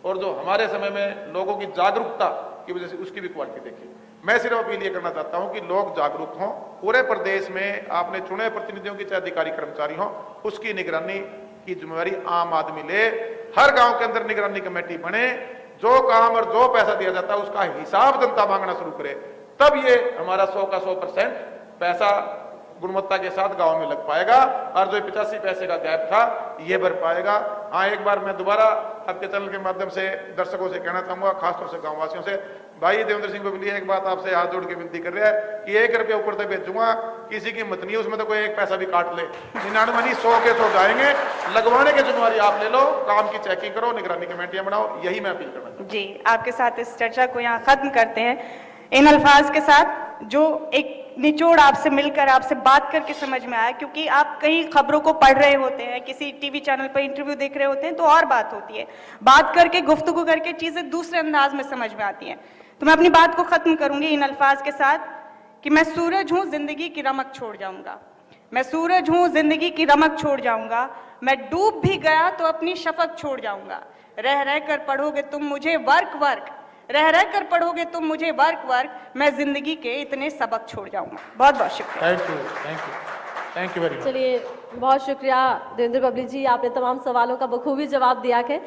और जो हमारे समय में लोगों की जागरूकता की वजह से उसकी भी क्वालिटी देखी। मैं सिर्फ अपील ये करना चाहता हूं कि लोग जागरूक हों। पूरे प्रदेश में आपने चुने प्रतिनिधियों की, चाहे अधिकारी कर्मचारी हों, उसकी निगरानी की जिम्मेवारी आम आदमी ले। हर गांव के अंदर निगरानी कमेटी बने, जो काम और जो पैसा दिया जाता है उसका हिसाब जनता मांगना शुरू करे, तब ये हमारा 100 का 100% पैसा गुणवत्ता के साथ गांव में लग पाएगा, और जो 85 पैसे का गैप था ये भर पाएगा। हाँ, एक बार मैं दोबारा आपके चैनल के माध्यम से दर्शकों से कहना चाहूंगा, खासतौर से गांव वासियों से, भाई देवेंद्र सिंह बबली एक बात आपसे हाथ जोड़ के विनती कर रहा है कि 1 रुपया ऊपर तक भेजूंगा, किसी की मत नहीं, उसमें तो कोई एक पैसा भी काट ले, 99 100 के 100 जाएंगे। लगवाने की जिम्मेवारी आप ले लो, काम की चेकिंग करो, निगरानी कमेटियां बनाओ, यही मैं अपील करना चाहूंगा। जी, आपके साथ इस चर्चा को यहाँ खत्म करते हैं इन अल्फाज के साथ जो एक निचोड़ आपसे मिलकर, आपसे बात करके समझ में आया। क्योंकि आप कई खबरों को पढ़ रहे होते हैं, किसी टीवी चैनल पर इंटरव्यू देख रहे होते हैं, तो और बात होती है, बात करके गुफ्तगू करके चीजें दूसरे अंदाज में समझ में आती हैं। तो मैं अपनी बात को खत्म करूंगी इन अल्फाज के साथ कि मैं सूरज हूं, जिंदगी की रमक छोड़ जाऊंगा। मैं सूरज हूं, जिंदगी की रमक छोड़ जाऊंगा। मैं डूब भी गया तो अपनी शफक छोड़ जाऊंगा। रह रह कर पढ़ोगे तुम मुझे वर्क वर्क, रह रह कर पढ़ोगे तुम मुझे वर्क वर्क, मैं जिंदगी के इतने सबक छोड़ जाऊंगा। बहुत बहुत शुक्रिया। Thank you very much. चलिए, बहुत शुक्रिया देवेंद्र बबली जी, आपने तमाम सवालों का बखूबी जवाब दिया है।